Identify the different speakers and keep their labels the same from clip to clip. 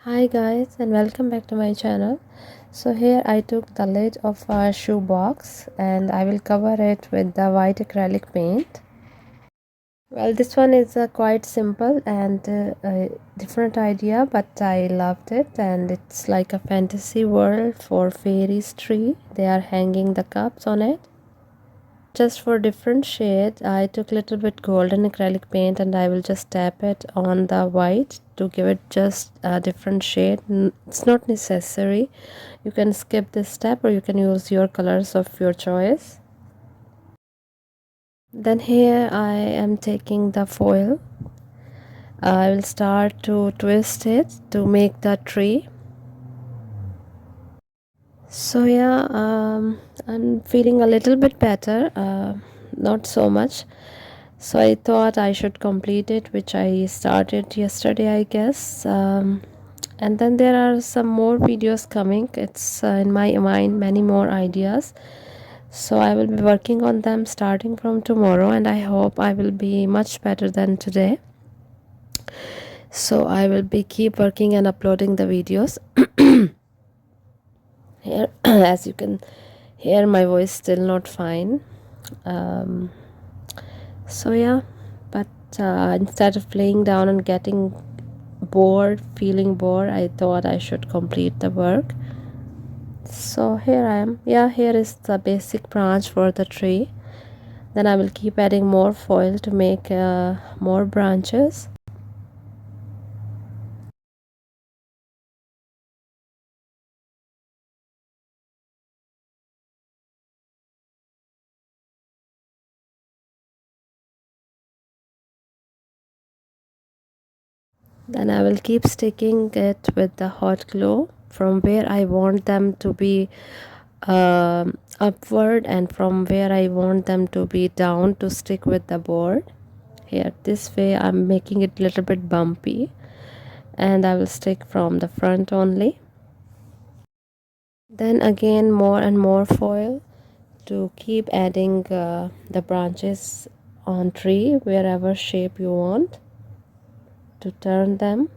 Speaker 1: Hi guys, and welcome back to my channel. So here I took the lid of a shoe box and I will cover it with the white acrylic paint. Well, this one is quite simple and a different idea, but I loved it, and it's like a fantasy world for fairies tree. They are hanging the cups on it. Just for different shade, I took a little bit golden acrylic paint and I will just tap it on the white to give it just a different shade. It's not necessary. You can skip this step or you can use your colors of your choice. Then here I am taking the foil. I will start to twist it to make the tree. So yeah, I'm feeling a little bit better, not so much. So I thought I should complete it, which I started yesterday, I guess. And then there are some more videos coming. It's in my mind many more ideas. So I will be working on them starting from tomorrow, and I hope I will be much better than today. So I will be keep working and uploading the videos. Here, as you can hear, my voice still not fine. Um, so yeah, but instead of laying down and getting feeling bored, I thought I should complete the work. So here I am. Yeah, here is the basic branch for the tree. Then I will keep adding more foil to make more branches. Then I will keep sticking it with the hot glue from where I want them to be upward and from where I want them to be down to stick with the board. Here, this way I'm making it a little bit bumpy, and I will stick from the front only. Then again more and more foil to keep adding the branches on tree wherever shape you want to turn them.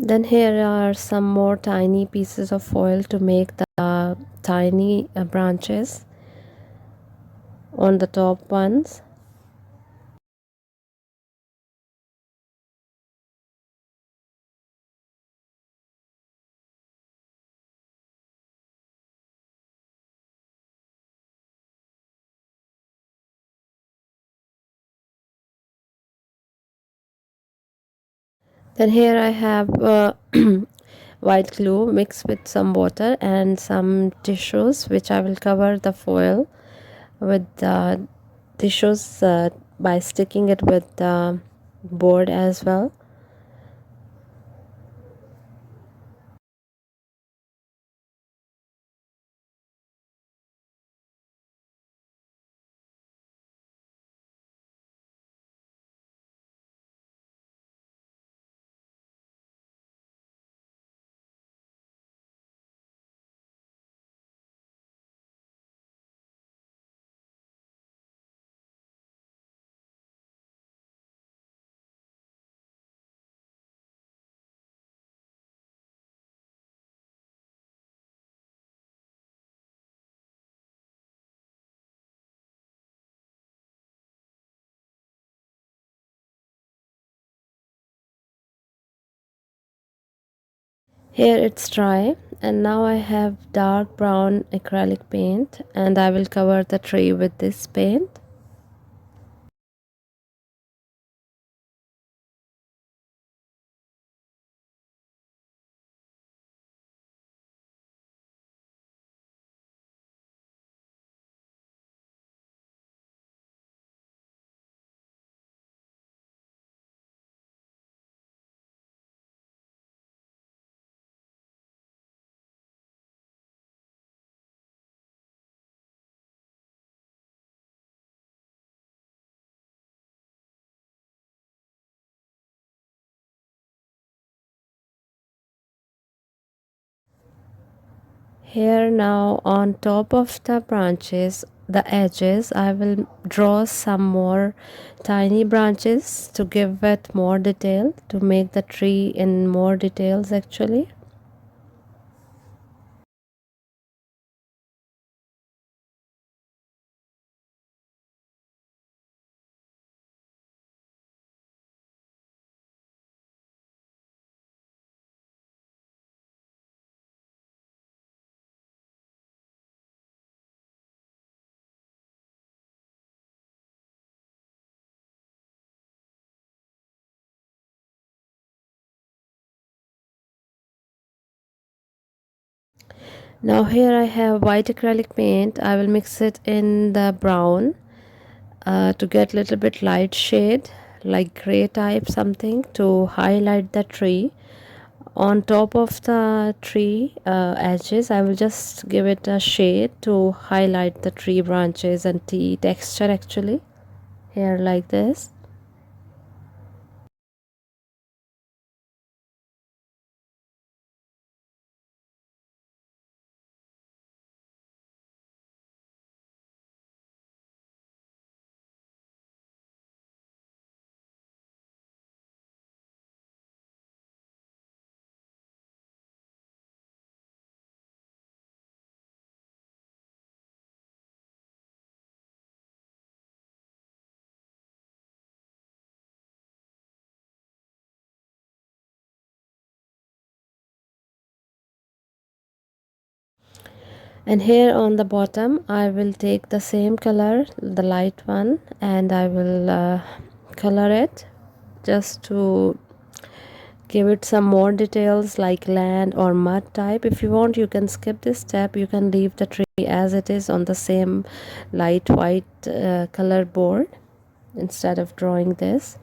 Speaker 1: Then here are some more tiny pieces of foil to make the tiny branches on the top ones. Then here I have white glue mixed with some water and some tissues, which I will cover the foil with the tissues by sticking it with the board as well. Here it's dry, and now I have dark brown acrylic paint, and I will cover the tree with this paint. Here now on top of the branches, the edges, I will draw some more tiny branches to give it more detail, to make the tree in more details actually. Now here I have white acrylic paint. I will mix it in the brown to get little bit light shade like gray type something to highlight the tree. On top of the tree edges, I will just give it a shade to highlight the tree branches and the texture actually here like this. And here on the bottom I will take the same color, the light one, and I will color it just to give it some more details like land or mud type. If you want, you can skip this step. You can leave the tree as it is on the same light white color board instead of drawing this.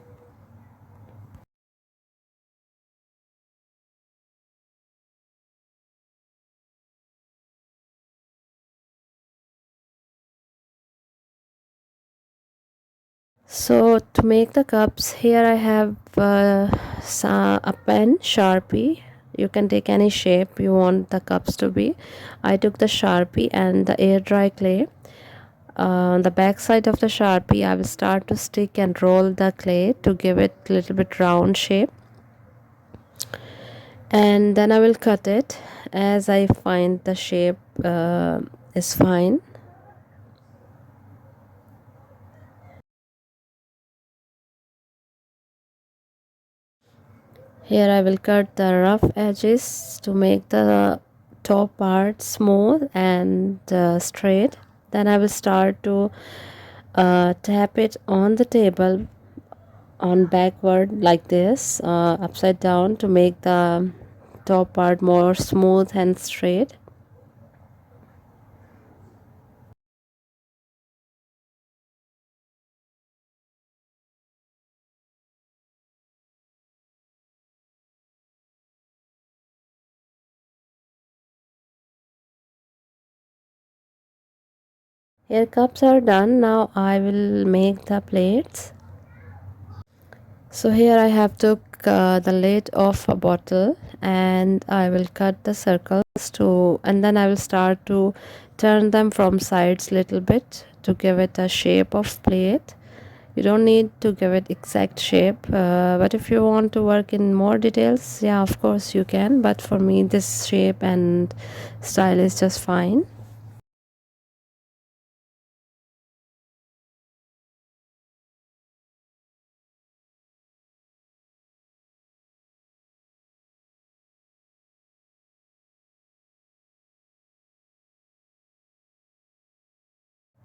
Speaker 1: So to make the cups, here I have a pen, Sharpie. You can take any shape you want the cups to be. I took the Sharpie and the air dry clay. On the back side of the Sharpie, I will start to stick and roll the clay to give it a little bit round shape. And then I will cut it as I find the shape is fine. Here I will cut the rough edges to make the top part smooth and straight. Then I will start to tap it on the table on backward like this, upside down, to make the top part more smooth and straight. Here cups are done. Now I will make the plates. So here I have took the lid of a bottle and I will cut the circles to, and then I will start to turn them from sides little bit to give it a shape of plate. You don't need to give it exact shape, but if you want to work in more details, yeah, of course you can, but for me this shape and style is just fine.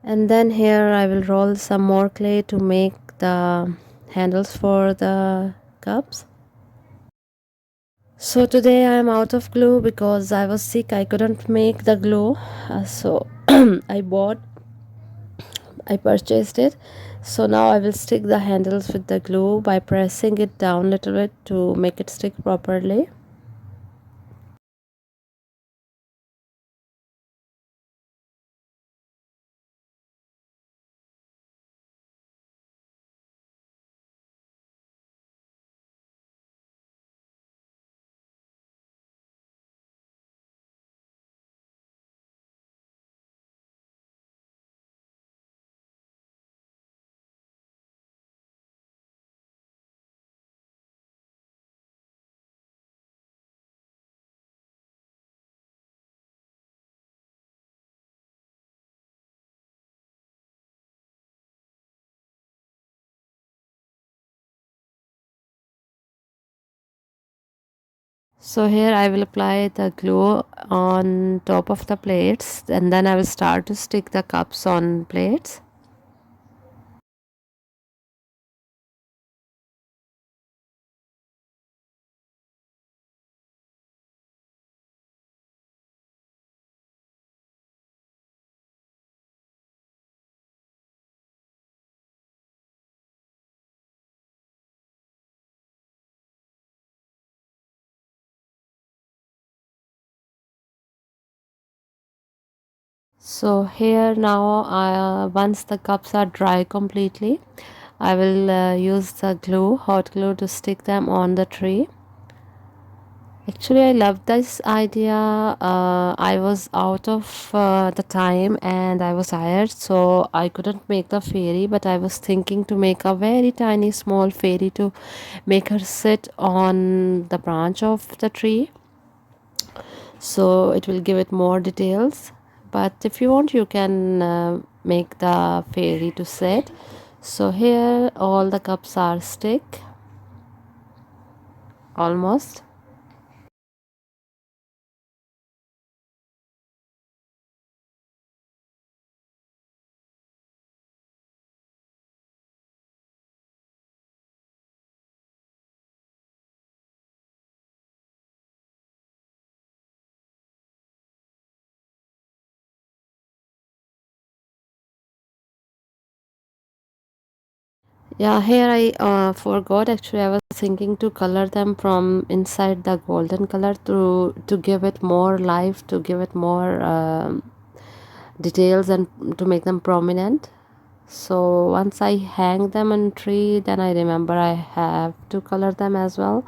Speaker 1: And then here I will roll some more clay to make the handles for the cups. So today I am out of glue because I was sick. I couldn't make the glue. So I purchased it. So now I will stick the handles with the glue by pressing it down a little bit to make it stick properly. So here I will apply the glue on top of the plates, and then I will start to stick the cups on plates. So here now, once the cups are dry completely, I will use the glue, hot glue, to stick them on the tree. Actually, I love this idea. I was out of the time and I was tired, so I couldn't make the fairy, but I was thinking to make a very tiny small fairy to make her sit on the branch of the tree, so it will give it more details. But if you want, you can make the fairy to sit. So here all the cups are stick almost. Yeah, here I forgot. Actually, I was thinking to color them from inside the golden color to give it more life, to give it more details, and to make them prominent. So once I hang them on tree, then I remember I have to color them as well.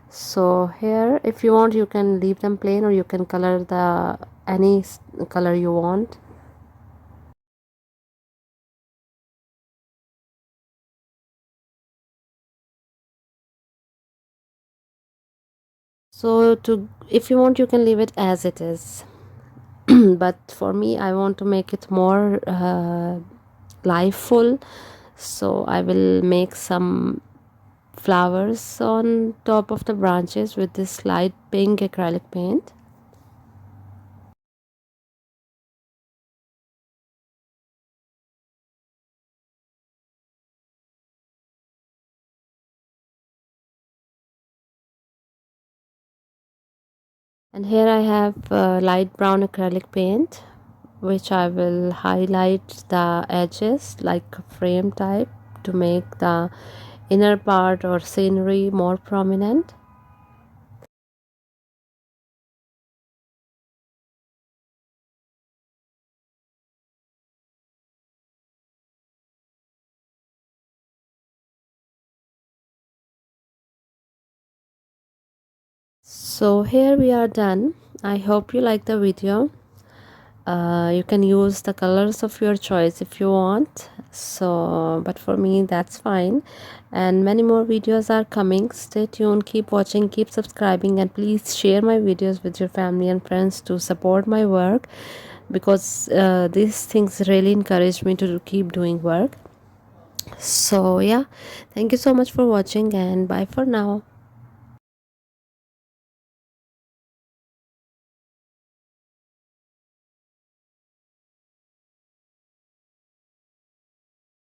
Speaker 1: So here, if you want, you can leave them plain, or you can color the any color you want. So to, if you want, you can leave it as it is. But for me, I want to make it more lifeful, so I will make some flowers on top of the branches with this light pink acrylic paint. And here I have light brown acrylic paint, which I will highlight the edges like a frame type to make the inner part or scenery more prominent. So here we are done. I hope you like the video. You can use the colors of your choice if you want, so but for me that's fine. And many more videos are coming. Stay tuned, keep watching, keep subscribing, and please share my videos with your family and friends to support my work, because these things really encourage me to keep doing work. So yeah, thank you so much for watching, and bye for now.